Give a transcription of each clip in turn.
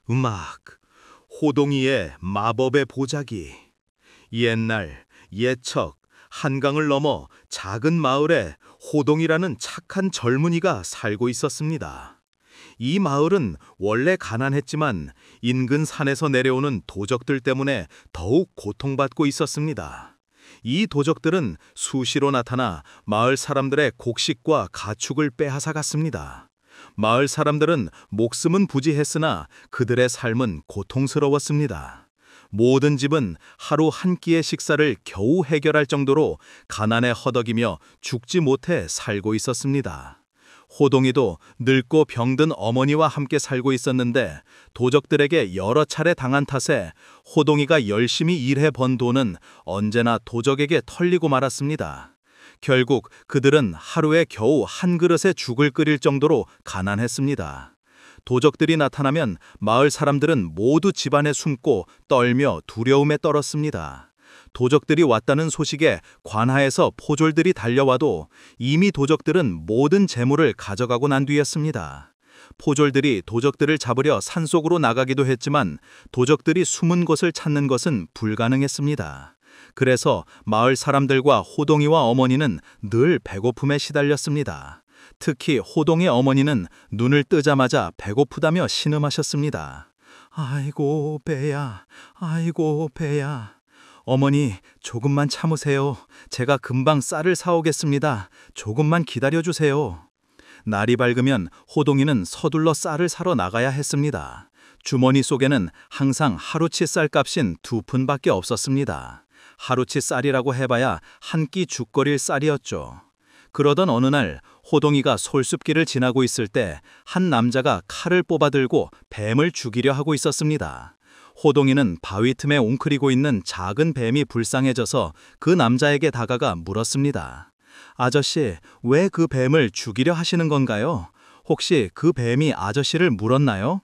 음악, 호동이의 마법의 보자기. 옛날, 옛적, 한강을 넘어 작은 마을에 호동이라는 착한 젊은이가 살고 있었습니다. 이 마을은 원래 가난했지만 인근 산에서 내려오는 도적들 때문에 더욱 고통받고 있었습니다. 이 도적들은 수시로 나타나 마을 사람들의 곡식과 가축을 빼앗아 갔습니다. 마을 사람들은 목숨은 부지했으나 그들의 삶은 고통스러웠습니다. 모든 집은 하루 한 끼의 식사를 겨우 해결할 정도로 가난에 허덕이며 죽지 못해 살고 있었습니다. 호동이도 늙고 병든 어머니와 함께 살고 있었는데 도적들에게 여러 차례 당한 탓에 호동이가 열심히 일해 번 돈은 언제나 도적에게 털리고 말았습니다. 결국 그들은 하루에 겨우 한 그릇의 죽을 끓일 정도로 가난했습니다. 도적들이 나타나면 마을 사람들은 모두 집안에 숨고 떨며 두려움에 떨었습니다. 도적들이 왔다는 소식에 관하에서 포졸들이 달려와도 이미 도적들은 모든 재물을 가져가고 난 뒤였습니다. 포졸들이 도적들을 잡으려 산속으로 나가기도 했지만 도적들이 숨은 곳을 찾는 것은 불가능했습니다. 그래서 마을 사람들과 호동이와 어머니는 늘 배고픔에 시달렸습니다. 특히 호동의 어머니는 눈을 뜨자마자 배고프다며 신음하셨습니다. 아이고 배야, 아이고 배야. 어머니, 조금만 참으세요. 제가 금방 쌀을 사오겠습니다. 조금만 기다려주세요. 날이 밝으면 호동이는 서둘러 쌀을 사러 나가야 했습니다. 주머니 속에는 항상 하루치 쌀값인 2푼밖에 없었습니다. 하루치 쌀이라고 해봐야 한 끼 죽거릴 쌀이었죠. 그러던 어느 날 호동이가 솔숲길을 지나고 있을 때 한 남자가 칼을 뽑아들고 뱀을 죽이려 하고 있었습니다. 호동이는 바위 틈에 웅크리고 있는 작은 뱀이 불쌍해져서 그 남자에게 다가가 물었습니다. 아저씨, 왜 그 뱀을 죽이려 하시는 건가요? 혹시 그 뱀이 아저씨를 물었나요?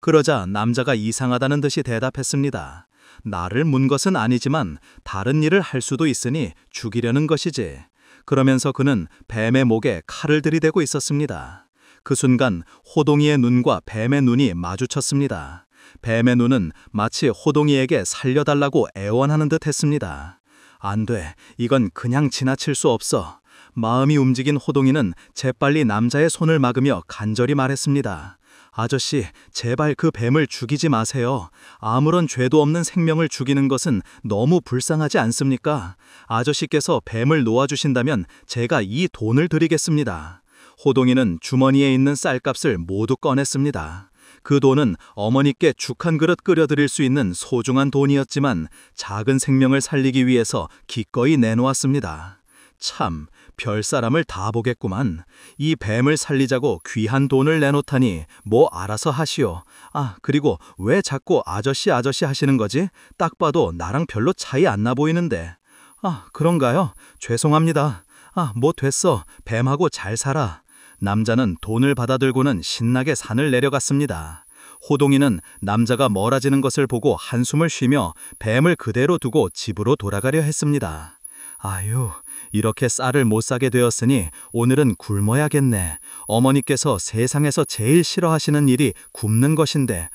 그러자 남자가 이상하다는 듯이 대답했습니다. 나를 문 것은 아니지만 다른 일을 할 수도 있으니 죽이려는 것이지. 그러면서 그는 뱀의 목에 칼을 들이대고 있었습니다. 그 순간 호동이의 눈과 뱀의 눈이 마주쳤습니다. 뱀의 눈은 마치 호동이에게 살려달라고 애원하는 듯 했습니다. 안 돼, 이건 그냥 지나칠 수 없어. 마음이 움직인 호동이는 재빨리 남자의 손을 막으며 간절히 말했습니다. 아저씨, 제발 그 뱀을 죽이지 마세요. 아무런 죄도 없는 생명을 죽이는 것은 너무 불쌍하지 않습니까? 아저씨께서 뱀을 놓아주신다면 제가 이 돈을 드리겠습니다. 호동이는 주머니에 있는 쌀값을 모두 꺼냈습니다. 그 돈은 어머니께 죽 한 그릇 끓여드릴 수 있는 소중한 돈이었지만 작은 생명을 살리기 위해서 기꺼이 내놓았습니다. 참, 별사람을 다 보겠구만. 이 뱀을 살리자고 귀한 돈을 내놓다니 뭐 알아서 하시오. 아, 그리고 왜 자꾸 아저씨 아저씨 하시는 거지? 딱 봐도 나랑 별로 차이 안 나 보이는데. 아, 그런가요? 죄송합니다. 아, 뭐 됐어. 뱀하고 잘 살아. 남자는 돈을 받아들고는 신나게 산을 내려갔습니다. 호동이는 남자가 멀어지는 것을 보고 한숨을 쉬며 뱀을 그대로 두고 집으로 돌아가려 했습니다. 아유, 이렇게 쌀을 못 사게 되었으니 오늘은 굶어야겠네. 어머니께서 세상에서 제일 싫어하시는 일이 굶는 것인데,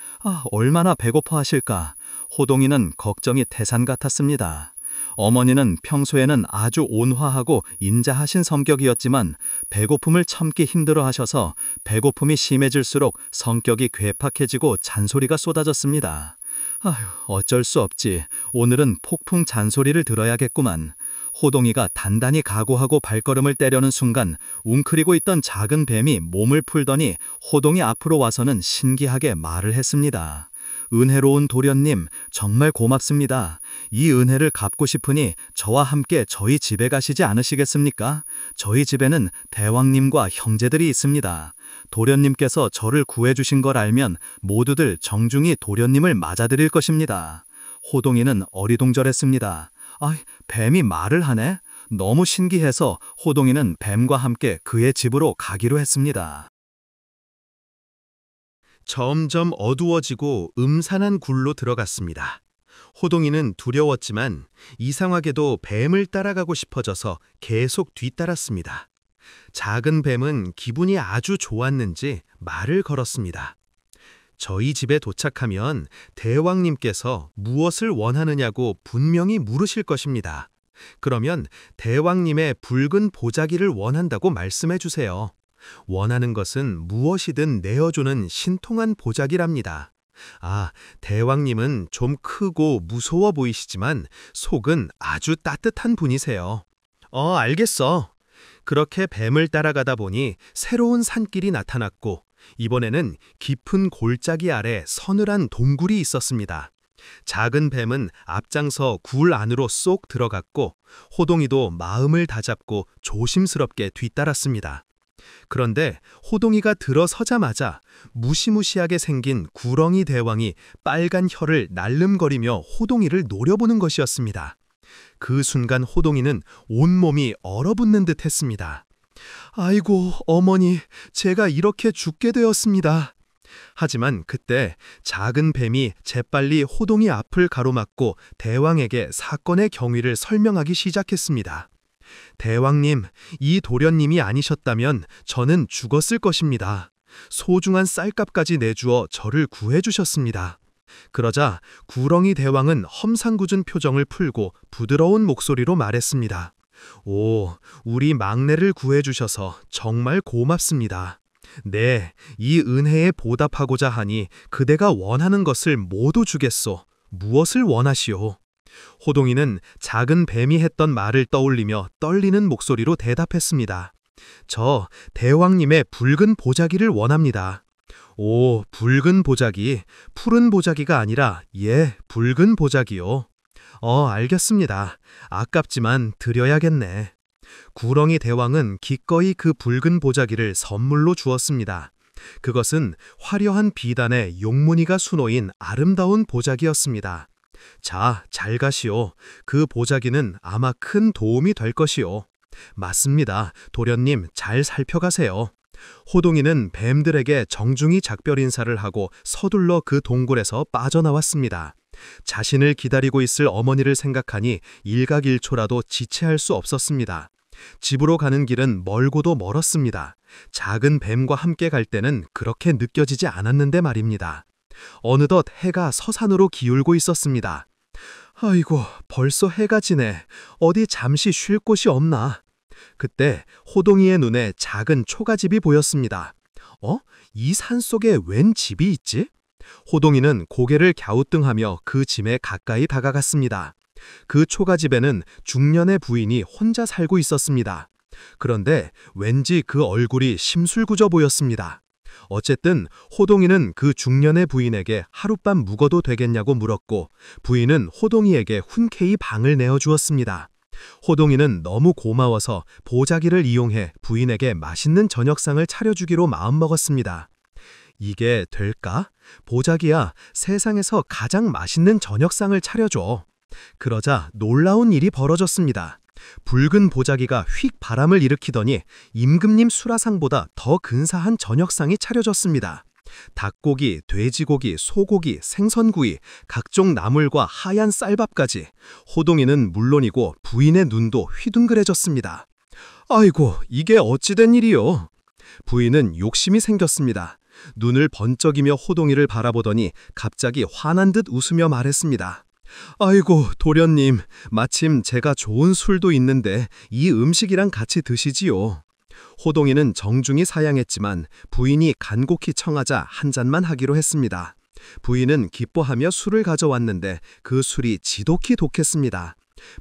얼마나 배고파 하실까. 호동이는 걱정이 태산 같았습니다. 어머니는 평소에는 아주 온화하고 인자하신 성격이었지만 배고픔을 참기 힘들어 하셔서 배고픔이 심해질수록 성격이 괴팍해지고 잔소리가 쏟아졌습니다. 아휴, 어쩔 수 없지. 오늘은 폭풍 잔소리를 들어야겠구만. 호동이가 단단히 각오하고 발걸음을 떼려는 순간 웅크리고 있던 작은 뱀이 몸을 풀더니 호동이 앞으로 와서는 신기하게 말을 했습니다. 은혜로운 도련님, 정말 고맙습니다. 이 은혜를 갚고 싶으니 저와 함께 저희 집에 가시지 않으시겠습니까? 저희 집에는 대왕님과 형제들이 있습니다. 도련님께서 저를 구해주신 걸 알면 모두들 정중히 도련님을 맞아드릴 것입니다. 호동이는 어리둥절했습니다. 뱀이 말을 하네? 너무 신기해서 호동이는 뱀과 함께 그의 집으로 가기로 했습니다. 점점 어두워지고 음산한 굴로 들어갔습니다. 호동이는 두려웠지만 이상하게도 뱀을 따라가고 싶어져서 계속 뒤따랐습니다. 작은 뱀은 기분이 아주 좋았는지 말을 걸었습니다. 저희 집에 도착하면 대왕님께서 무엇을 원하느냐고 분명히 물으실 것입니다. 그러면 대왕님의 붉은 보자기를 원한다고 말씀해 주세요. 원하는 것은 무엇이든 내어주는 신통한 보자기랍니다. 아, 대왕님은 좀 크고 무서워 보이시지만 속은 아주 따뜻한 분이세요. 알겠어. 그렇게 뱀을 따라가다 보니 새로운 산길이 나타났고 이번에는 깊은 골짜기 아래 서늘한 동굴이 있었습니다. 작은 뱀은 앞장서 굴 안으로 쏙 들어갔고 호동이도 마음을 다잡고 조심스럽게 뒤따랐습니다. 그런데 호동이가 들어서자마자 무시무시하게 생긴 구렁이 대왕이 빨간 혀를 날름거리며 호동이를 노려보는 것이었습니다. 그 순간 호동이는 온몸이 얼어붙는 듯 했습니다. 아이고, 어머니, 제가 이렇게 죽게 되었습니다. 하지만 그때 작은 뱀이 재빨리 호동이 앞을 가로막고 대왕에게 사건의 경위를 설명하기 시작했습니다. 대왕님, 이 도련님이 아니셨다면 저는 죽었을 것입니다. 소중한 쌀값까지 내주어 저를 구해주셨습니다. 그러자 구렁이 대왕은 험상궂은 표정을 풀고 부드러운 목소리로 말했습니다. 오, 우리 막내를 구해주셔서 정말 고맙습니다. 네, 이 은혜에 보답하고자 하니 그대가 원하는 것을 모두 주겠소. 무엇을 원하시오? 호동이는 작은 뱀이 했던 말을 떠올리며 떨리는 목소리로 대답했습니다. 저 대왕님의 붉은 보자기를 원합니다. 오, 붉은 보자기, 푸른 보자기가 아니라 붉은 보자기요. 알겠습니다. 아깝지만 드려야겠네. 구렁이 대왕은 기꺼이 그 붉은 보자기를 선물로 주었습니다. 그것은 화려한 비단에 용무늬가 수놓인 아름다운 보자기였습니다. 자, 잘 가시오. 그 보자기는 아마 큰 도움이 될 것이오. 맞습니다. 도련님, 잘 살펴가세요. 호동이는 뱀들에게 정중히 작별 인사를 하고 서둘러 그 동굴에서 빠져나왔습니다. 자신을 기다리고 있을 어머니를 생각하니 일각일초라도 지체할 수 없었습니다. 집으로 가는 길은 멀고도 멀었습니다. 작은 뱀과 함께 갈 때는 그렇게 느껴지지 않았는데 말입니다. 어느덧 해가 서산으로 기울고 있었습니다. 아이고, 벌써 해가 지네. 어디 잠시 쉴 곳이 없나? 그때 호동이의 눈에 작은 초가집이 보였습니다. 이 산속에 웬 집이 있지? 호동이는 고개를 갸우뚱하며 그 집에 가까이 다가갔습니다. 그 초가집에는 중년의 부인이 혼자 살고 있었습니다. 그런데 왠지 그 얼굴이 심술궂어 보였습니다. 어쨌든 호동이는 그 중년의 부인에게 하룻밤 묵어도 되겠냐고 물었고 부인은 호동이에게 흔쾌히 방을 내어주었습니다. 호동이는 너무 고마워서 보자기를 이용해 부인에게 맛있는 저녁상을 차려주기로 마음먹었습니다. 이게 될까? 보자기야, 세상에서 가장 맛있는 저녁상을 차려줘. 그러자 놀라운 일이 벌어졌습니다. 붉은 보자기가 휙 바람을 일으키더니 임금님 수라상보다 더 근사한 저녁상이 차려졌습니다. 닭고기, 돼지고기, 소고기, 생선구이, 각종 나물과 하얀 쌀밥까지. 호동이는 물론이고 부인의 눈도 휘둥그레졌습니다. 아이고, 이게 어찌된 일이요? 부인은 욕심이 생겼습니다. 눈을 번쩍이며 호동이를 바라보더니 갑자기 화난 듯 웃으며 말했습니다. 아이고, 도련님, 마침 제가 좋은 술도 있는데 이 음식이랑 같이 드시지요. 호동이는 정중히 사양했지만 부인이 간곡히 청하자 한 잔만 하기로 했습니다. 부인은 기뻐하며 술을 가져왔는데 그 술이 지독히 독했습니다.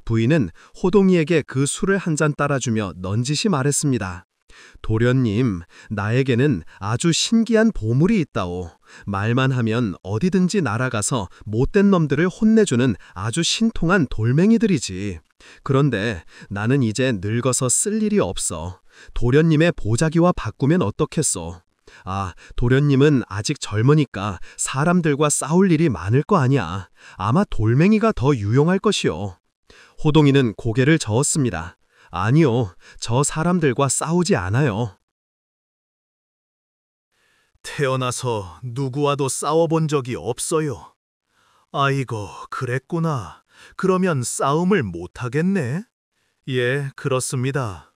부인은 호동이에게 그 술을 한 잔 따라주며 넌지시 말했습니다. 도련님, 나에게는 아주 신기한 보물이 있다오. 말만 하면 어디든지 날아가서 못된 놈들을 혼내주는 아주 신통한 돌멩이들이지. 그런데 나는 이제 늙어서 쓸 일이 없어. 도련님의 보자기와 바꾸면 어떻겠소? 아, 도련님은 아직 젊으니까 사람들과 싸울 일이 많을 거 아니야. 아마 돌멩이가 더 유용할 것이오. 호동이는 고개를 저었습니다. 아니요, 저 사람들과 싸우지 않아요. 태어나서 누구와도 싸워본 적이 없어요. 아이고, 그랬구나. 그러면 싸움을 못하겠네? 예, 그렇습니다.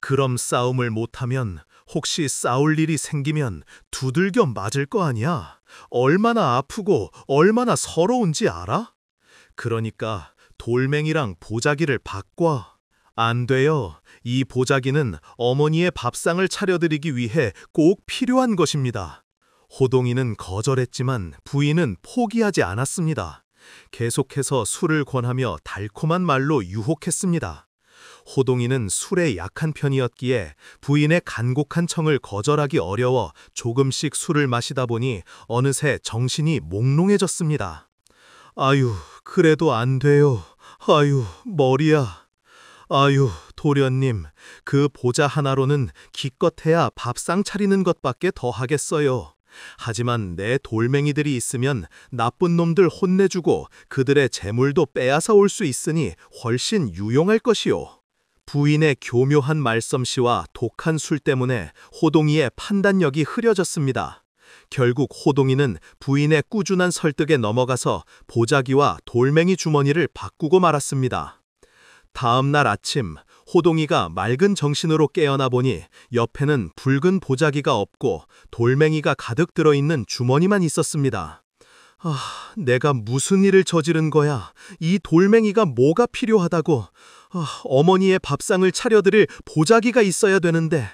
그럼 싸움을 못하면 혹시 싸울 일이 생기면 두들겨 맞을 거 아니야? 얼마나 아프고 얼마나 서러운지 알아? 그러니까 돌멩이랑 보자기를 바꿔. 안 돼요. 이 보자기는 어머니의 밥상을 차려드리기 위해 꼭 필요한 것입니다. 호동이는 거절했지만 부인은 포기하지 않았습니다. 계속해서 술을 권하며 달콤한 말로 유혹했습니다. 호동이는 술에 약한 편이었기에 부인의 간곡한 청을 거절하기 어려워 조금씩 술을 마시다 보니 어느새 정신이 몽롱해졌습니다. 아유, 그래도 안 돼요. 아유, 머리야. 아유, 도련님, 그 보자 하나로는 기껏해야 밥상 차리는 것밖에 더 하겠어요. 하지만 내 돌멩이들이 있으면 나쁜 놈들 혼내주고 그들의 재물도 빼앗아 올 수 있으니 훨씬 유용할 것이요. 부인의 교묘한 말솜씨와 독한 술 때문에 호동이의 판단력이 흐려졌습니다. 결국 호동이는 부인의 꾸준한 설득에 넘어가서 보자기와 돌멩이 주머니를 바꾸고 말았습니다. 다음 날 아침 호동이가 맑은 정신으로 깨어나 보니 옆에는 붉은 보자기가 없고 돌멩이가 가득 들어있는 주머니만 있었습니다. 아, 내가 무슨 일을 저지른 거야? 이 돌멩이가 뭐가 필요하다고? 어머니의 밥상을 차려드릴 보자기가 있어야 되는데.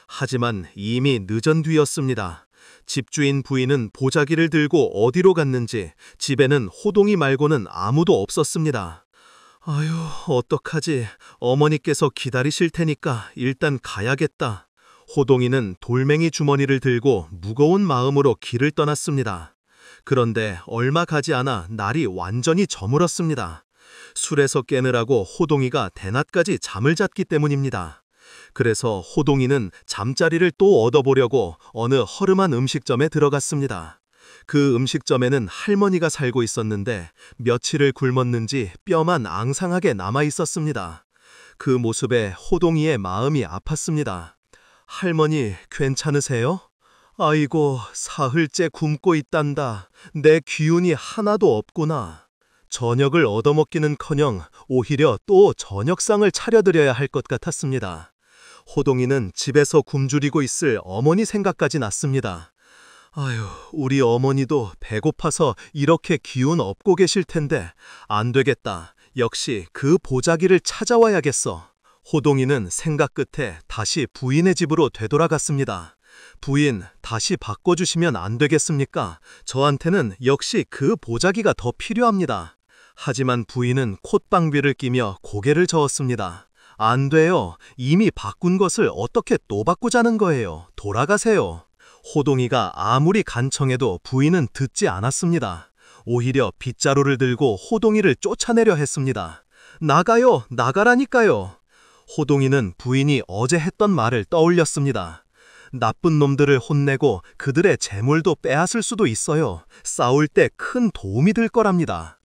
하지만 이미 늦은 뒤였습니다. 집주인 부인은 보자기를 들고 어디로 갔는지 집에는 호동이 말고는 아무도 없었습니다. 아유, 어떡하지? 어머니께서 기다리실 테니까 일단 가야겠다. 호동이는 돌멩이 주머니를 들고 무거운 마음으로 길을 떠났습니다. 그런데 얼마 가지 않아 날이 완전히 저물었습니다. 술에서 깨느라고 호동이가 대낮까지 잠을 잤기 때문입니다. 그래서 호동이는 잠자리를 또 얻어보려고 어느 허름한 음식점에 들어갔습니다. 그 음식점에는 할머니가 살고 있었는데 며칠을 굶었는지 뼈만 앙상하게 남아 있었습니다. 그 모습에 호동이의 마음이 아팠습니다. 할머니, 괜찮으세요? 아이고, 사흘째 굶고 있단다. 내 기운이 하나도 없구나. 저녁을 얻어먹기는커녕 오히려 또 저녁상을 차려드려야 할 것 같았습니다. 호동이는 집에서 굶주리고 있을 어머니 생각까지 났습니다. 아유, 우리 어머니도 배고파서 이렇게 기운 없고 계실 텐데 안 되겠다. 역시 그 보자기를 찾아와야겠어. 호동이는 생각 끝에 다시 부인의 집으로 되돌아갔습니다. 부인, 다시 바꿔주시면 안 되겠습니까? 저한테는 역시 그 보자기가 더 필요합니다. 하지만 부인은 콧방귀를 끼며 고개를 저었습니다. 안 돼요. 이미 바꾼 것을 어떻게 또 바꾸자는 거예요. 돌아가세요. 호동이가 아무리 간청해도 부인은 듣지 않았습니다. 오히려 빗자루를 들고 호동이를 쫓아내려 했습니다. 나가요, 나가라니까요. 호동이는 부인이 어제 했던 말을 떠올렸습니다. 나쁜 놈들을 혼내고 그들의 재물도 빼앗을 수도 있어요. 싸울 때 큰 도움이 될 거랍니다.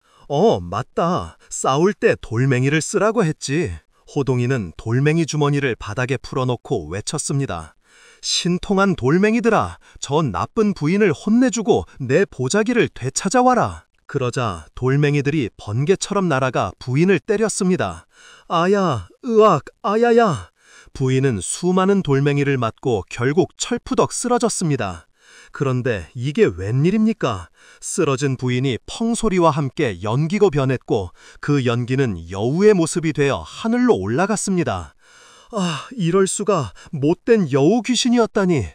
맞다. 싸울 때 돌멩이를 쓰라고 했지. 호동이는 돌멩이 주머니를 바닥에 풀어놓고 외쳤습니다. 신통한 돌멩이들아, 저 나쁜 부인을 혼내주고 내 보자기를 되찾아와라. 그러자 돌멩이들이 번개처럼 날아가 부인을 때렸습니다. 아야, 으악, 아야야. 부인은 수많은 돌멩이를 맞고 결국 철푸덕 쓰러졌습니다. 그런데 이게 웬일입니까? 쓰러진 부인이 펑소리와 함께 연기로 변했고 그 연기는 여우의 모습이 되어 하늘로 올라갔습니다. 아, 이럴 수가. 못된 여우 귀신이었다니.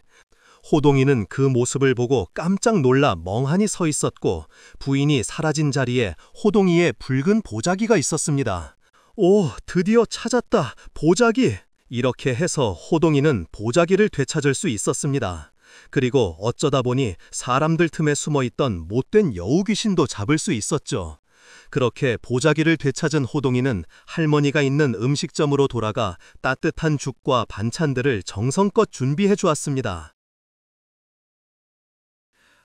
호동이는 그 모습을 보고 깜짝 놀라 멍하니 서 있었고 부인이 사라진 자리에 호동이의 붉은 보자기가 있었습니다. 오, 드디어 찾았다. 보자기. 이렇게 해서 호동이는 보자기를 되찾을 수 있었습니다. 그리고 어쩌다 보니 사람들 틈에 숨어있던 못된 여우 귀신도 잡을 수 있었죠. 그렇게 보자기를 되찾은 호동이는 할머니가 있는 음식점으로 돌아가 따뜻한 죽과 반찬들을 정성껏 준비해 주었습니다.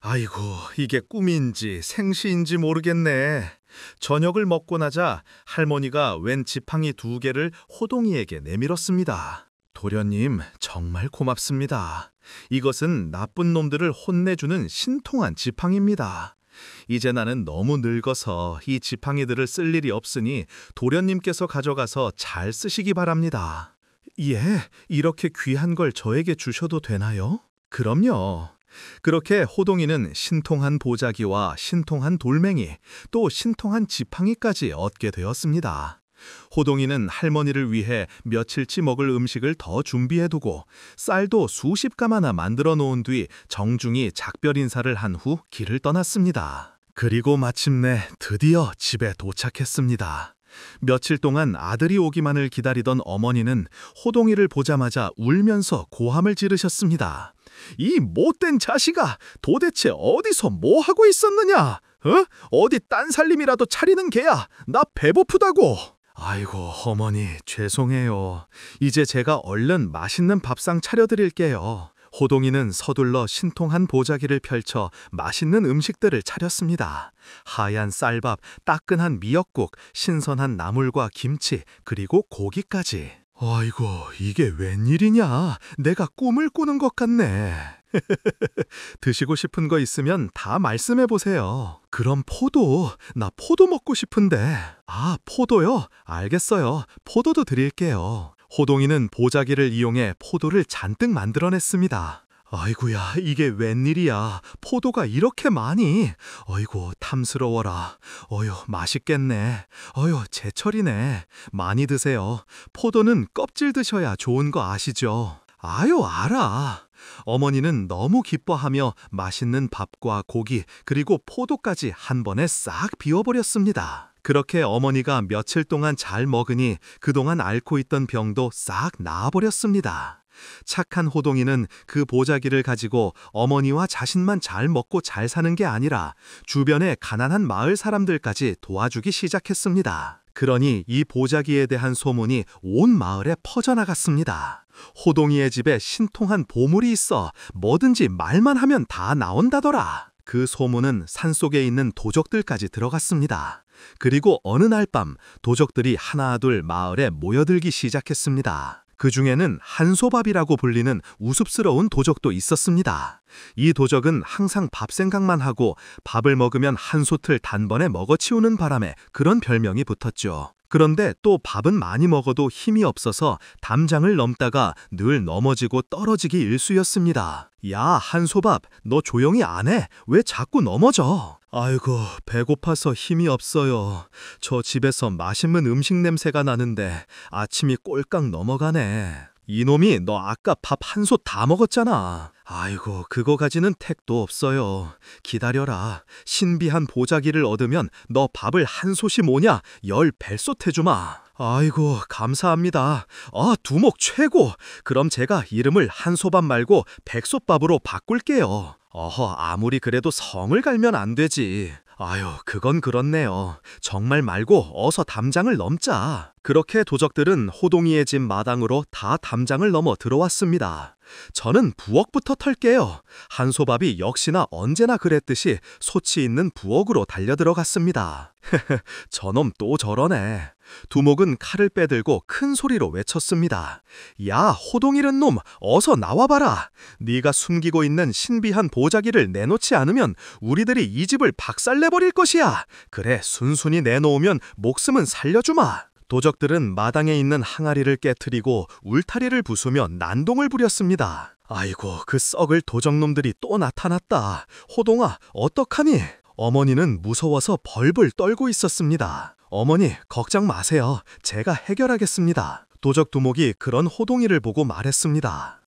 아이고, 이게 꿈인지 생시인지 모르겠네. 저녁을 먹고 나자 할머니가 웬 지팡이 2개를 호동이에게 내밀었습니다. 도련님, 정말 고맙습니다. 이것은 나쁜 놈들을 혼내주는 신통한 지팡이입니다. 이제 나는 너무 늙어서 이 지팡이들을 쓸 일이 없으니 도련님께서 가져가서 잘 쓰시기 바랍니다. 예, 이렇게 귀한 걸 저에게 주셔도 되나요? 그럼요. 그렇게 호동이는 신통한 보자기와 신통한 돌멩이, 또 신통한 지팡이까지 얻게 되었습니다. 호동이는 할머니를 위해 며칠치 먹을 음식을 더 준비해두고 쌀도 수십 가마나 만들어 놓은 뒤 정중히 작별 인사를 한 후 길을 떠났습니다. 그리고 마침내 드디어 집에 도착했습니다. 며칠 동안 아들이 오기만을 기다리던 어머니는 호동이를 보자마자 울면서 고함을 지르셨습니다. 이 못된 자식아, 도대체 어디서 뭐 하고 있었느냐? 어디 딴 살림이라도 차리는 게야. 나 배고프다고. 아이고, 어머니, 죄송해요. 이제 제가 얼른 맛있는 밥상 차려드릴게요. 호동이는 서둘러 신통한 보자기를 펼쳐 맛있는 음식들을 차렸습니다. 하얀 쌀밥, 따끈한 미역국, 신선한 나물과 김치, 그리고 고기까지. 아이고, 이게 웬일이냐? 내가 꿈을 꾸는 것 같네. 드시고 싶은 거 있으면 다 말씀해 보세요. 그럼 포도, 나 포도 먹고 싶은데. 아, 포도요? 알겠어요. 포도도 드릴게요. 호동이는 보자기를 이용해 포도를 잔뜩 만들어냈습니다. 아이고야, 이게 웬일이야. 포도가 이렇게 많이. 어이구, 탐스러워라. 어휴, 맛있겠네. 어휴, 제철이네. 많이 드세요. 포도는 껍질 드셔야 좋은 거 아시죠? 아유, 알아. 어머니는 너무 기뻐하며 맛있는 밥과 고기, 그리고 포도까지 한 번에 싹 비워버렸습니다. 그렇게 어머니가 며칠 동안 잘 먹으니 그동안 앓고 있던 병도 싹 나아버렸습니다. 착한 호동이는 그 보자기를 가지고 어머니와 자신만 잘 먹고 잘 사는 게 아니라 주변의 가난한 마을 사람들까지 도와주기 시작했습니다. 그러니 이 보자기에 대한 소문이 온 마을에 퍼져나갔습니다. 호동이의 집에 신통한 보물이 있어 뭐든지 말만 하면 다 나온다더라. 그 소문은 산속에 있는 도적들까지 들어갔습니다. 그리고 어느 날 밤 도적들이 하나둘 마을에 모여들기 시작했습니다. 그 중에는 한소밥이라고 불리는 우습스러운 도적도 있었습니다. 이 도적은 항상 밥 생각만 하고 밥을 먹으면 한솥을 단번에 먹어치우는 바람에 그런 별명이 붙었죠. 그런데 또 밥은 많이 먹어도 힘이 없어서 담장을 넘다가 늘 넘어지고 떨어지기 일쑤였습니다. 야, 한소밥, 너 조용히 안 해? 왜 자꾸 넘어져? 아이고, 배고파서 힘이 없어요. 저 집에서 맛있는 음식 냄새가 나는데 아침이 꼴깍 넘어가네. 이놈이 너 아까 밥 한 솥 다 먹었잖아. 아이고, 그거 가지는 택도 없어요. 기다려라. 신비한 보자기를 얻으면 너 밥을 한 솥이 뭐냐? 10뱃솥 해주마. 아이고, 감사합니다. 아, 두목 최고. 그럼 제가 이름을 한소밥 말고 백솥밥으로 바꿀게요. 어허, 아무리 그래도 성을 갈면 안 되지. 아유, 그건 그렇네요. 정말 말고 어서 담장을 넘자. 그렇게 도적들은 호동이의 집 마당으로 다 담장을 넘어 들어왔습니다. 저는 부엌부터 털게요. 한소밥이 역시나 언제나 그랬듯이 솥이 있는 부엌으로 달려들어갔습니다. 저놈 또 저러네. 두목은 칼을 빼들고 큰 소리로 외쳤습니다. 야, 호동 잃은 놈, 어서 나와봐라. 네가 숨기고 있는 신비한 보자기를 내놓지 않으면 우리들이 이 집을 박살내버릴 것이야. 그래, 순순히 내놓으면 목숨은 살려주마. 도적들은 마당에 있는 항아리를 깨트리고 울타리를 부수며 난동을 부렸습니다. 아이고, 그 썩을 도적놈들이 또 나타났다. 호동아, 어떡하니? 어머니는 무서워서 벌벌 떨고 있었습니다. 어머니, 걱정 마세요. 제가 해결하겠습니다. 도적 두목이 그런 호동이를 보고 말했습니다.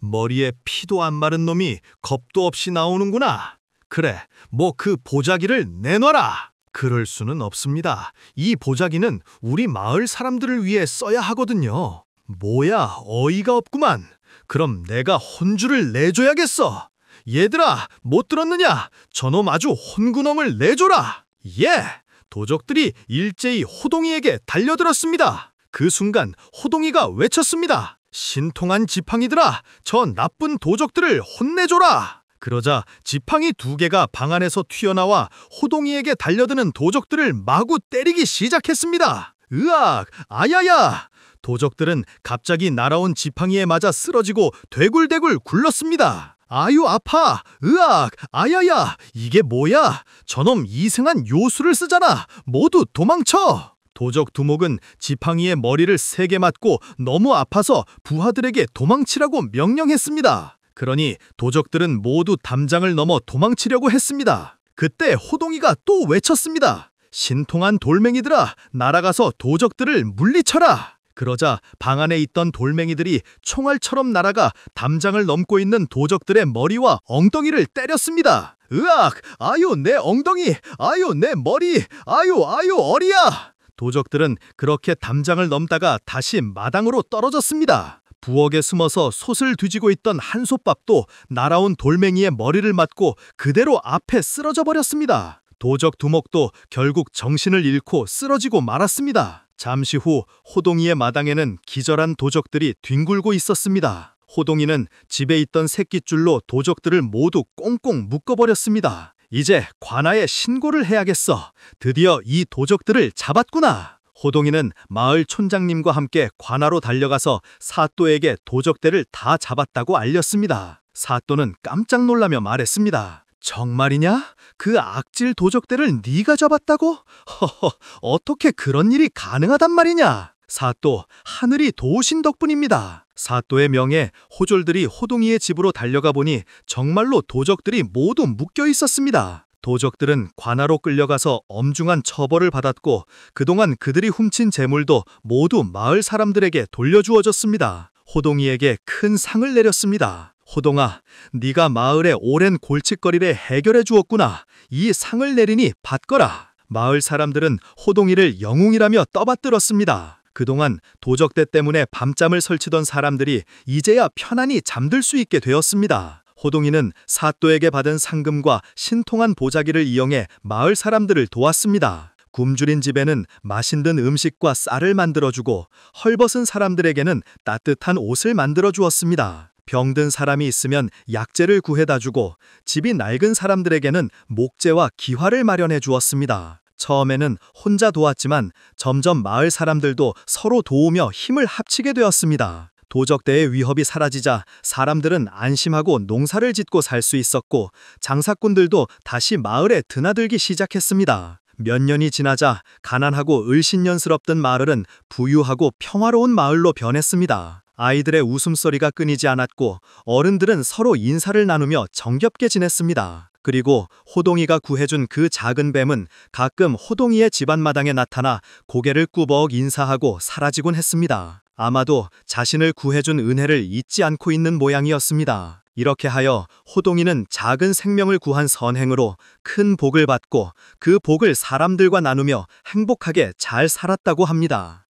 머리에 피도 안 마른 놈이 겁도 없이 나오는구나. 그래, 뭐 그 보자기를 내놔라. 그럴 수는 없습니다. 이 보자기는 우리 마을 사람들을 위해 써야 하거든요. 뭐야, 어이가 없구만. 그럼 내가 혼주를 내줘야겠어. 얘들아, 못 들었느냐? 저놈 아주 혼구놈을 내줘라. 예! 도적들이 일제히 호동이에게 달려들었습니다. 그 순간 호동이가 외쳤습니다. 신통한 지팡이들아, 저 나쁜 도적들을 혼내줘라. 그러자 지팡이 2개가 방 안에서 튀어나와 호동이에게 달려드는 도적들을 마구 때리기 시작했습니다. 으악! 아야야! 도적들은 갑자기 날아온 지팡이에 맞아 쓰러지고 대굴대굴 굴렀습니다. 아유, 아파! 으악! 아야야! 이게 뭐야? 저놈 이상한 요술을 쓰잖아! 모두 도망쳐! 도적 두목은 지팡이에 머리를 3개 맞고 너무 아파서 부하들에게 도망치라고 명령했습니다. 그러니 도적들은 모두 담장을 넘어 도망치려고 했습니다. 그때 호동이가 또 외쳤습니다. 신통한 돌멩이들아, 날아가서 도적들을 물리쳐라. 그러자 방 안에 있던 돌멩이들이 총알처럼 날아가 담장을 넘고 있는 도적들의 머리와 엉덩이를 때렸습니다. 으악! 아유 내 엉덩이! 아유 내 머리! 아유 어리야! 도적들은 그렇게 담장을 넘다가 다시 마당으로 떨어졌습니다. 부엌에 숨어서 솥을 뒤지고 있던 한솥밥도 날아온 돌멩이의 머리를 맞고 그대로 앞에 쓰러져 버렸습니다. 도적 두목도 결국 정신을 잃고 쓰러지고 말았습니다. 잠시 후 호동이의 마당에는 기절한 도적들이 뒹굴고 있었습니다. 호동이는 집에 있던 새끼줄로 도적들을 모두 꽁꽁 묶어버렸습니다. 이제 관아에 신고를 해야겠어. 드디어 이 도적들을 잡았구나. 호동이는 마을 촌장님과 함께 관아로 달려가서 사또에게 도적대를 다 잡았다고 알렸습니다. 사또는 깜짝 놀라며 말했습니다. 정말이냐? 그 악질 도적대를 네가 잡았다고? 허허, 어떻게 그런 일이 가능하단 말이냐? 사또, 하늘이 도우신 덕분입니다. 사또의 명에 호졸들이 호동이의 집으로 달려가 보니 정말로 도적들이 모두 묶여 있었습니다. 도적들은 관아로 끌려가서 엄중한 처벌을 받았고 그동안 그들이 훔친 재물도 모두 마을 사람들에게 돌려주어졌습니다. 호동이에게 큰 상을 내렸습니다. 호동아, 네가 마을의 오랜 골칫거리를 해결해 주었구나. 이 상을 내리니 받거라. 마을 사람들은 호동이를 영웅이라며 떠받들었습니다. 그동안 도적대 때문에 밤잠을 설치던 사람들이 이제야 편안히 잠들 수 있게 되었습니다. 호동이는 사또에게 받은 상금과 신통한 보자기를 이용해 마을 사람들을 도왔습니다. 굶주린 집에는 맛있는 음식과 쌀을 만들어주고 헐벗은 사람들에게는 따뜻한 옷을 만들어 주었습니다. 병든 사람이 있으면 약재를 구해다 주고 집이 낡은 사람들에게는 목재와 기화를 마련해 주었습니다. 처음에는 혼자 도왔지만 점점 마을 사람들도 서로 도우며 힘을 합치게 되었습니다. 도적대의 위협이 사라지자 사람들은 안심하고 농사를 짓고 살 수 있었고 장사꾼들도 다시 마을에 드나들기 시작했습니다. 몇 년이 지나자 가난하고 을신년스럽던 마을은 부유하고 평화로운 마을로 변했습니다. 아이들의 웃음소리가 끊이지 않았고 어른들은 서로 인사를 나누며 정겹게 지냈습니다. 그리고 호동이가 구해준 그 작은 뱀은 가끔 호동이의 집안 마당에 나타나 고개를 꾸벅 인사하고 사라지곤 했습니다. 아마도 자신을 구해준 은혜를 잊지 않고 있는 모양이었습니다. 이렇게 하여 호동이는 작은 생명을 구한 선행으로 큰 복을 받고 그 복을 사람들과 나누며 행복하게 잘 살았다고 합니다.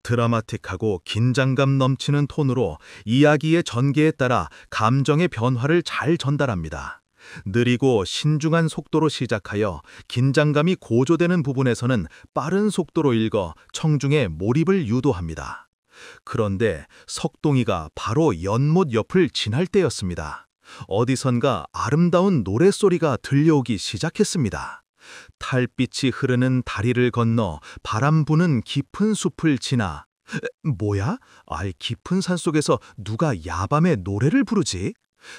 드라마틱하고 긴장감 넘치는 톤으로 이야기의 전개에 따라 감정의 변화를 잘 전달합니다. 느리고 신중한 속도로 시작하여 긴장감이 고조되는 부분에서는 빠른 속도로 읽어 청중의 몰입을 유도합니다. 그런데 석동이가 바로 연못 옆을 지날 때였습니다. 어디선가 아름다운 노랫소리가 들려오기 시작했습니다. 달빛이 흐르는 다리를 건너 바람 부는 깊은 숲을 지나 뭐야? 깊은 산속에서 누가 야밤에 노래를 부르지?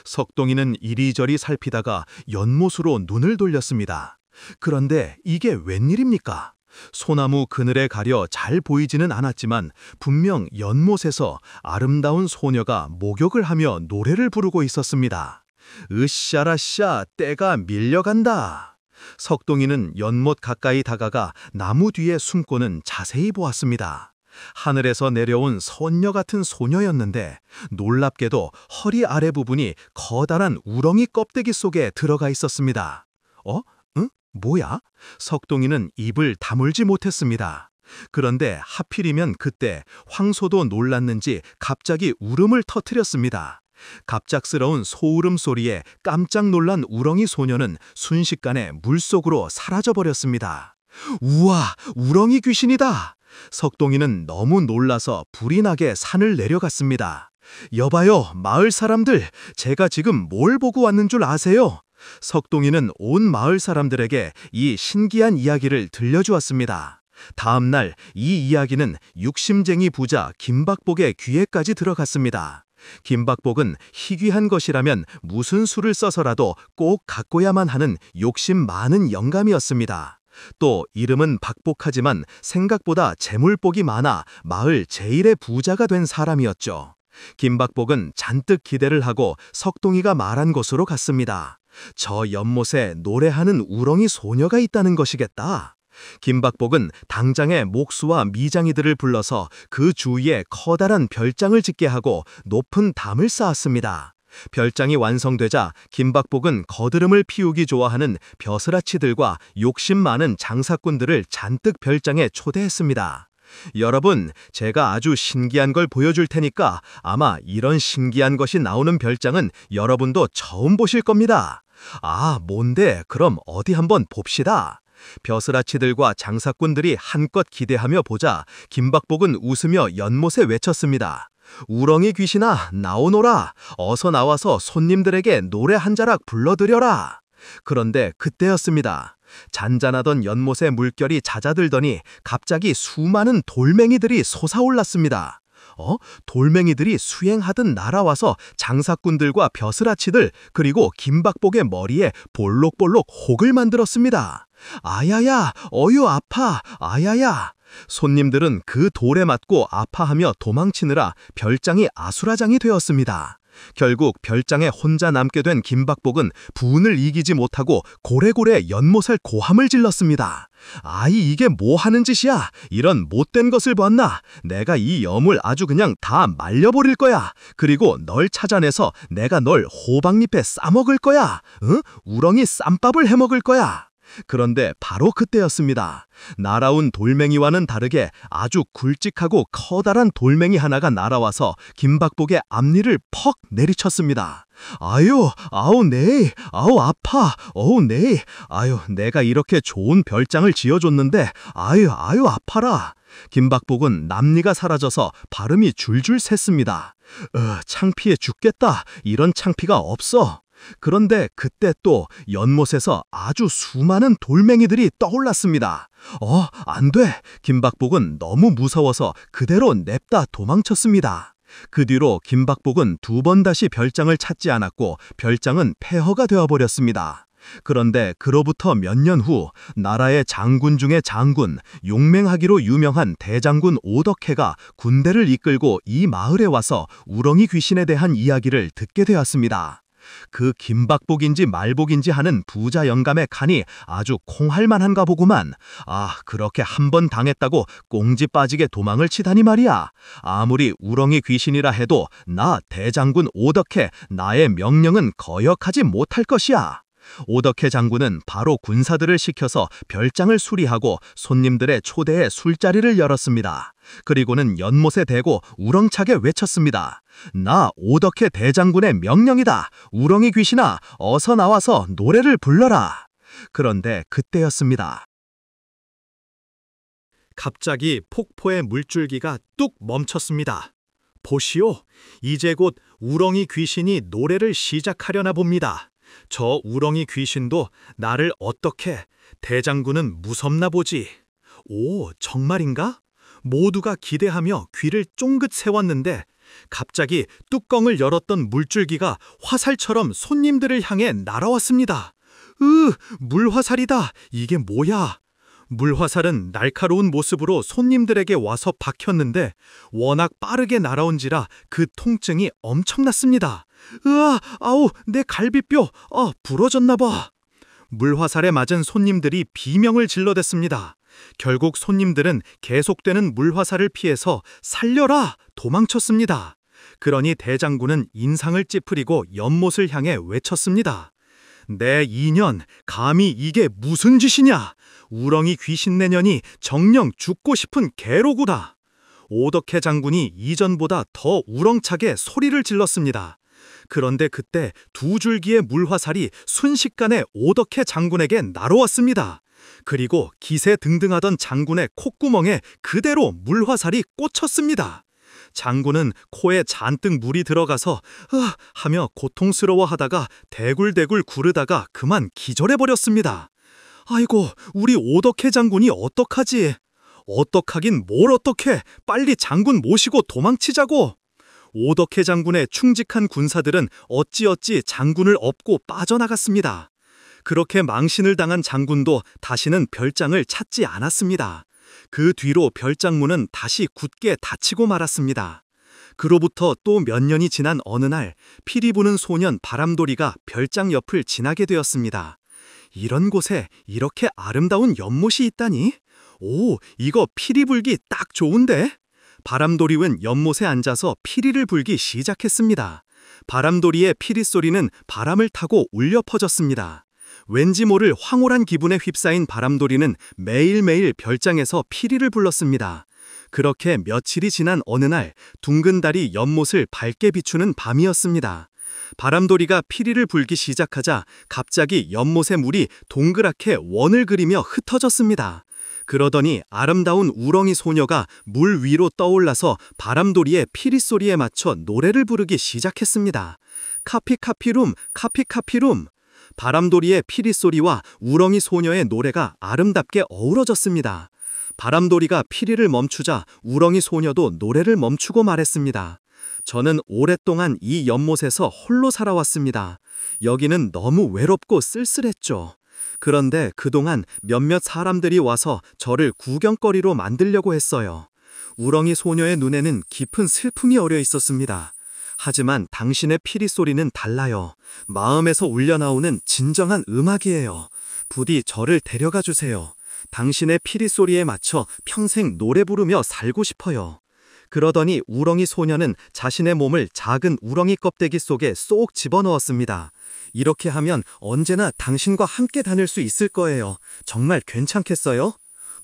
석동이는 이리저리 살피다가 연못으로 눈을 돌렸습니다. 그런데 이게 웬일입니까? 소나무 그늘에 가려 잘 보이지는 않았지만 분명 연못에서 아름다운 소녀가 목욕을 하며 노래를 부르고 있었습니다. 으쌰라쌰 때가 밀려간다. 석동이는 연못 가까이 다가가 나무 뒤에 숨고는 자세히 보았습니다. 하늘에서 내려온 선녀 같은 소녀였는데 놀랍게도 허리 아래 부분이 커다란 우렁이 껍데기 속에 들어가 있었습니다. 응? 뭐야? 석동이는 입을 다물지 못했습니다. 그런데 하필이면 그때 황소도 놀랐는지 갑자기 울음을 터뜨렸습니다. 갑작스러운 소울음 소리에 깜짝 놀란 우렁이 소녀는 순식간에 물속으로 사라져버렸습니다. 우와, 우렁이 귀신이다! 석동이는 너무 놀라서 불이 나게 산을 내려갔습니다. 여봐요, 마을 사람들, 제가 지금 뭘 보고 왔는 줄 아세요? 석동이는 온 마을 사람들에게 이 신기한 이야기를 들려주었습니다. 다음 날 이 이야기는 육심쟁이 부자 김박복의 귀에까지 들어갔습니다. 김박복은 희귀한 것이라면 무슨 수를 써서라도 꼭 갖고야만 하는 욕심 많은 영감이었습니다. 또 이름은 박복하지만 생각보다 재물복이 많아 마을 제일의 부자가 된 사람이었죠. 김박복은 잔뜩 기대를 하고 석동이가 말한 곳으로 갔습니다. 저 연못에 노래하는 우렁이 소녀가 있다는 것이겠다. 김박복은 당장에 목수와 미장이들을 불러서 그 주위에 커다란 별장을 짓게 하고 높은 담을 쌓았습니다. 별장이 완성되자 김박복은 거드름을 피우기 좋아하는 벼슬아치들과 욕심 많은 장사꾼들을 잔뜩 별장에 초대했습니다. 여러분, 제가 아주 신기한 걸 보여줄 테니까 아마 이런 신기한 것이 나오는 별장은 여러분도 처음 보실 겁니다. 아, 뭔데? 그럼 어디 한번 봅시다. 벼슬아치들과 장사꾼들이 한껏 기대하며 보자 김박복은 웃으며 연못에 외쳤습니다. 우렁이 귀신아, 나오너라. 어서 나와서 손님들에게 노래 한 자락 불러드려라. 그런데 그때였습니다. 잔잔하던 연못의 물결이 잦아들더니 갑자기 수많은 돌멩이들이 솟아올랐습니다. 돌멩이들이 수행하듯 날아와서 장사꾼들과 벼슬아치들 그리고 김박복의 머리에 볼록볼록 혹을 만들었습니다. 아야야, 어유 아파, 아야야. 손님들은 그 돌에 맞고 아파하며 도망치느라 별장이 아수라장이 되었습니다. 결국 별장에 혼자 남게 된 김박복은 분을 이기지 못하고 고래고래 연못에 고함을 질렀습니다. 아이, 이게 뭐 하는 짓이야? 이런 못된 것을 봤나? 내가 이 염을 아주 그냥 다 말려버릴 거야. 그리고 널 찾아내서 내가 널 호박잎에 싸먹을 거야. 응? 우렁이 쌈밥을 해먹을 거야. 그런데 바로 그때였습니다. 날아온 돌멩이와는 다르게 아주 굵직하고 커다란 돌멩이 하나가 날아와서 김박복의 앞니를 퍽 내리쳤습니다. 아유, 아우 네, 아우 아파, 어우 네, 아유 내가 이렇게 좋은 별장을 지어줬는데 아유 아파라. 김박복은 남니가 사라져서 발음이 줄줄 샜습니다. 창피해 죽겠다. 이런 창피가 없어. 그런데 그때 또 연못에서 아주 수많은 돌멩이들이 떠올랐습니다. 안 돼. 김박복은 너무 무서워서 그대로 냅다 도망쳤습니다. 그 뒤로 김박복은 2번 다시 별장을 찾지 않았고 별장은 폐허가 되어버렸습니다. 그런데 그로부터 몇 년 후 나라의 장군 중의 장군, 용맹하기로 유명한 대장군 오덕해가 군대를 이끌고 이 마을에 와서 우렁이 귀신에 대한 이야기를 듣게 되었습니다. 그 김박복인지 말복인지 하는 부자 영감의 간이 아주 콩할만한가 보구만. 아, 그렇게 한 번 당했다고 꽁지 빠지게 도망을 치다니 말이야. 아무리 우렁이 귀신이라 해도 나 대장군 오덕해, 나의 명령은 거역하지 못할 것이야. 오덕해 장군은 바로 군사들을 시켜서 별장을 수리하고 손님들의 초대에 술자리를 열었습니다. 그리고는 연못에 대고 우렁차게 외쳤습니다. 나 오덕해 대장군의 명령이다. 우렁이 귀신아, 어서 나와서 노래를 불러라. 그런데 그때였습니다. 갑자기 폭포의 물줄기가 뚝 멈췄습니다. 보시오, 이제 곧 우렁이 귀신이 노래를 시작하려나 봅니다. 저 우렁이 귀신도 나를 어떻게, 대장군은 무섭나 보지. 오, 정말인가? 모두가 기대하며 귀를 쫑긋 세웠는데 갑자기 뚜껑을 열었던 물줄기가 화살처럼 손님들을 향해 날아왔습니다. 물화살이다. 이게 뭐야? 물화살은 날카로운 모습으로 손님들에게 와서 박혔는데 워낙 빠르게 날아온지라 그 통증이 엄청났습니다. 으아, 아우, 내 갈비뼈, 부러졌나 봐. 물화살에 맞은 손님들이 비명을 질러댔습니다. 결국 손님들은 계속되는 물화살을 피해서 살려라! 도망쳤습니다. 그러니 대장군은 인상을 찌푸리고 연못을 향해 외쳤습니다. 내 인연, 감히 이게 무슨 짓이냐? 우렁이 귀신 내년이 정녕 죽고 싶은 개로구나. 오덕해 장군이 이전보다 더 우렁차게 소리를 질렀습니다. 그런데 그때 2줄기의 물화살이 순식간에 오덕해 장군에게 날아왔습니다. 그리고 기세등등하던 장군의 콧구멍에 그대로 물화살이 꽂혔습니다. 장군은 코에 잔뜩 물이 들어가서 하며 고통스러워하다가 대굴대굴 구르다가 그만 기절해버렸습니다. 아이고, 우리 오덕해 장군이 어떡하지? 어떡하긴 뭘 어떡해. 빨리 장군 모시고 도망치자고. 오덕해 장군의 충직한 군사들은 어찌어찌 장군을 업고 빠져나갔습니다. 그렇게 망신을 당한 장군도 다시는 별장을 찾지 않았습니다. 그 뒤로 별장문은 다시 굳게 닫히고 말았습니다. 그로부터 또 몇 년이 지난 어느 날 피리 부는 소년 바람돌이가 별장 옆을 지나게 되었습니다. 이런 곳에 이렇게 아름다운 연못이 있다니? 오, 이거 피리 불기 딱 좋은데? 바람돌이는 연못에 앉아서 피리를 불기 시작했습니다. 바람돌이의 피리 소리는 바람을 타고 울려 퍼졌습니다. 왠지 모를 황홀한 기분에 휩싸인 바람돌이는 매일매일 별장에서 피리를 불렀습니다. 그렇게 며칠이 지난 어느 날 둥근 달이 연못을 밝게 비추는 밤이었습니다. 바람돌이가 피리를 불기 시작하자 갑자기 연못의 물이 동그랗게 원을 그리며 흩어졌습니다. 그러더니 아름다운 우렁이 소녀가 물 위로 떠올라서 바람돌이의 피리 소리에 맞춰 노래를 부르기 시작했습니다. 카피카피룸, 카피카피룸. 바람돌이의 피리 소리와 우렁이 소녀의 노래가 아름답게 어우러졌습니다. 바람돌이가 피리를 멈추자 우렁이 소녀도 노래를 멈추고 말했습니다. 저는 오랫동안 이 연못에서 홀로 살아왔습니다. 여기는 너무 외롭고 쓸쓸했죠. 그런데 그동안 몇몇 사람들이 와서 저를 구경거리로 만들려고 했어요. 우렁이 소녀의 눈에는 깊은 슬픔이 어려 있었습니다. 하지만 당신의 피리 소리는 달라요. 마음에서 울려나오는 진정한 음악이에요. 부디 저를 데려가 주세요. 당신의 피리 소리에 맞춰 평생 노래 부르며 살고 싶어요. 그러더니 우렁이 소녀는 자신의 몸을 작은 우렁이 껍데기 속에 쏙 집어넣었습니다. 이렇게 하면 언제나 당신과 함께 다닐 수 있을 거예요. 정말 괜찮겠어요?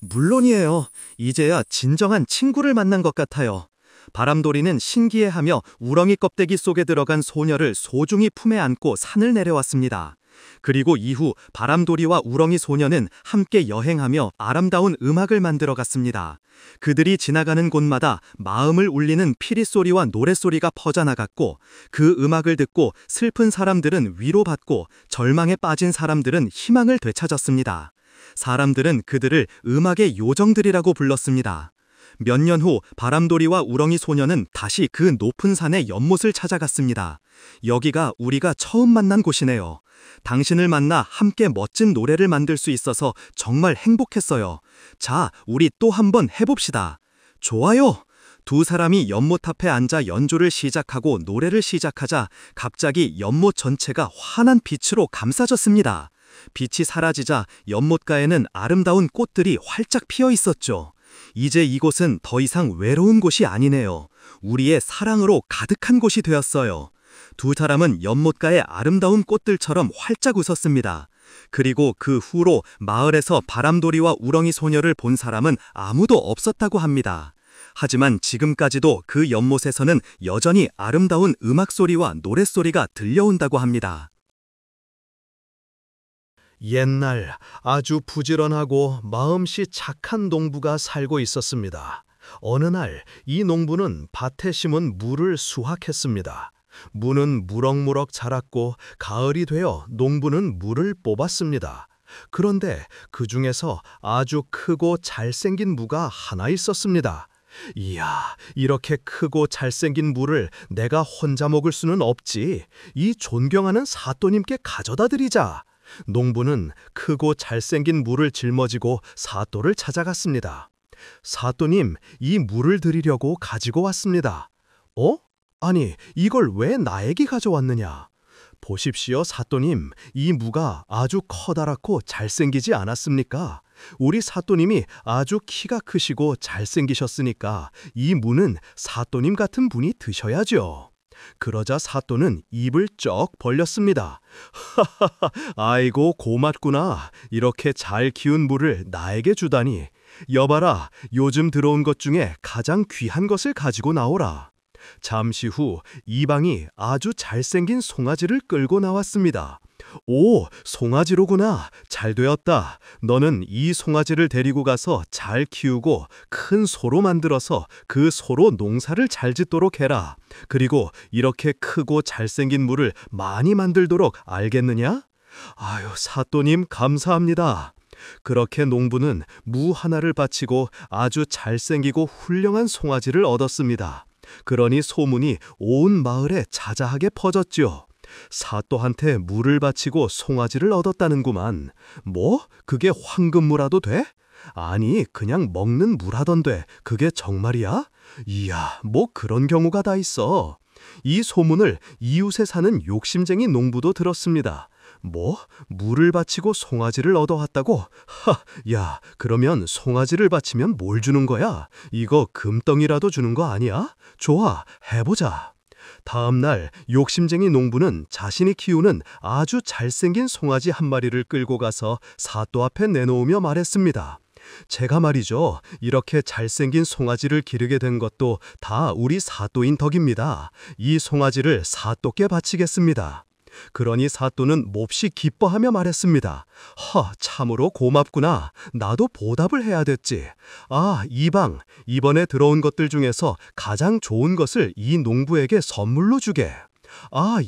물론이에요. 이제야 진정한 친구를 만난 것 같아요. 바람돌이는 신기해하며 우렁이 껍데기 속에 들어간 소녀를 소중히 품에 안고 산을 내려왔습니다. 그리고 이후 바람돌이와 우렁이 소녀는 함께 여행하며 아름다운 음악을 만들어 갔습니다. 그들이 지나가는 곳마다 마음을 울리는 피리 소리와 노랫소리가 퍼져나갔고 그 음악을 듣고 슬픈 사람들은 위로받고 절망에 빠진 사람들은 희망을 되찾았습니다. 사람들은 그들을 음악의 요정들이라고 불렀습니다. 몇 년 후 바람돌이와 우렁이 소녀는 다시 그 높은 산의 연못을 찾아갔습니다. 여기가 우리가 처음 만난 곳이네요. 당신을 만나 함께 멋진 노래를 만들 수 있어서 정말 행복했어요. 자, 우리 또 한번 해봅시다. 좋아요. 두 사람이 연못 앞에 앉아 연주를 시작하고 노래를 시작하자 갑자기 연못 전체가 환한 빛으로 감싸졌습니다. 빛이 사라지자 연못가에는 아름다운 꽃들이 활짝 피어 있었죠. 이제 이곳은 더 이상 외로운 곳이 아니네요. 우리의 사랑으로 가득한 곳이 되었어요. 두 사람은 연못가의 아름다운 꽃들처럼 활짝 웃었습니다. 그리고 그 후로 마을에서 바람돌이와 우렁이 소녀를 본 사람은 아무도 없었다고 합니다. 하지만 지금까지도 그 연못에서는 여전히 아름다운 음악 소리와 노랫소리가 들려온다고 합니다. 옛날 아주 부지런하고 마음씨 착한 농부가 살고 있었습니다. 어느 날 이 농부는 밭에 심은 무를 수확했습니다. 무는 무럭무럭 자랐고 가을이 되어 농부는 무를 뽑았습니다. 그런데 그 중에서 아주 크고 잘생긴 무가 하나 있었습니다. 이야, 이렇게 크고 잘생긴 무를 내가 혼자 먹을 수는 없지. 이 존경하는 사또님께 가져다 드리자. 농부는 크고 잘생긴 무를 짊어지고 사또를 찾아갔습니다. 사또님, 이 무를 드리려고 가지고 왔습니다. 아니, 이걸 왜 나에게 가져왔느냐? 보십시오, 사또님. 이 무가 아주 커다랗고 잘생기지 않았습니까? 우리 사또님이 아주 키가 크시고 잘생기셨으니까 이 무는 사또님 같은 분이 드셔야죠. 그러자 사또는 입을 쩍 벌렸습니다. 하하하, 아이고 고맙구나. 이렇게 잘 키운 무를 나에게 주다니. 여봐라, 요즘 들어온 것 중에 가장 귀한 것을 가지고 나오라. 잠시 후 이방이 아주 잘생긴 송아지를 끌고 나왔습니다. 오, 송아지로구나. 잘 되었다. 너는 이 송아지를 데리고 가서 잘 키우고 큰 소로 만들어서 그 소로 농사를 잘 짓도록 해라. 그리고 이렇게 크고 잘생긴 무를 많이 만들도록 알겠느냐? 아유, 사또님 감사합니다. 그렇게 농부는 무 하나를 바치고 아주 잘생기고 훌륭한 송아지를 얻었습니다. 그러니 소문이 온 마을에 자자하게 퍼졌지요. 사또한테 물을 바치고 송아지를 얻었다는구만. 뭐? 그게 황금무라도 돼? 아니, 그냥 먹는 무라던데 그게 정말이야? 이야, 뭐 그런 경우가 다 있어. 이 소문을 이웃에 사는 욕심쟁이 농부도 들었습니다. 뭐? 물을 바치고 송아지를 얻어왔다고? 야, 그러면 송아지를 바치면 뭘 주는 거야? 이거 금덩이라도 주는 거 아니야? 좋아, 해보자. 다음 날 욕심쟁이 농부는 자신이 키우는 아주 잘생긴 송아지 한 마리를 끌고 가서 사또 앞에 내놓으며 말했습니다. 제가 말이죠, 이렇게 잘생긴 송아지를 기르게 된 것도 다 우리 사또인 덕입니다. 이 송아지를 사또께 바치겠습니다. 그러니 사또는 몹시 기뻐하며 말했습니다. 참으로 고맙구나. 나도 보답을 해야 됐지. 이방, 이번에 들어온 것들 중에서 가장 좋은 것을 이 농부에게 선물로 주게.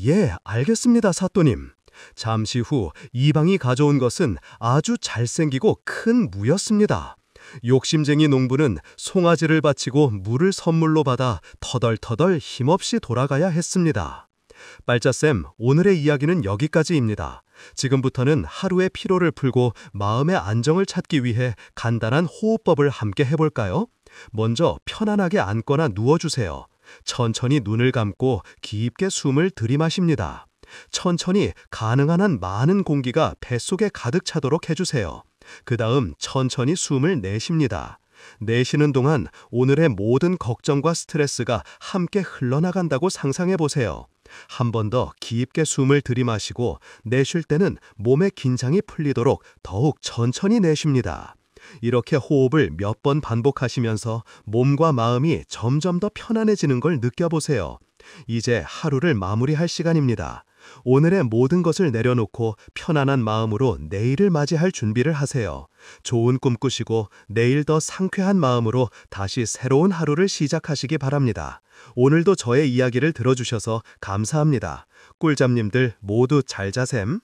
예, 알겠습니다, 사또님. 잠시 후 이방이 가져온 것은 아주 잘생기고 큰 무였습니다. 욕심쟁이 농부는 송아지를 바치고 물을 선물로 받아 터덜터덜 힘없이 돌아가야 했습니다. 빨자쌤, 오늘의 이야기는 여기까지입니다. 지금부터는 하루의 피로를 풀고 마음의 안정을 찾기 위해 간단한 호흡법을 함께 해볼까요? 먼저 편안하게 앉거나 누워주세요. 천천히 눈을 감고 깊게 숨을 들이마십니다. 천천히 가능한 한 많은 공기가 뱃속에 가득 차도록 해주세요. 그 다음 천천히 숨을 내쉽니다. 내쉬는 동안 오늘의 모든 걱정과 스트레스가 함께 흘러나간다고 상상해 보세요. 한 번 더 깊게 숨을 들이마시고 내쉴 때는 몸의 긴장이 풀리도록 더욱 천천히 내쉽니다. 이렇게 호흡을 몇 번 반복하시면서 몸과 마음이 점점 더 편안해지는 걸 느껴보세요. 이제 하루를 마무리할 시간입니다. 오늘의 모든 것을 내려놓고 편안한 마음으로 내일을 맞이할 준비를 하세요. 좋은 꿈 꾸시고 내일 더 상쾌한 마음으로 다시 새로운 하루를 시작하시기 바랍니다. 오늘도 저의 이야기를 들어주셔서 감사합니다. 꿀잠님들 모두 잘 자셈.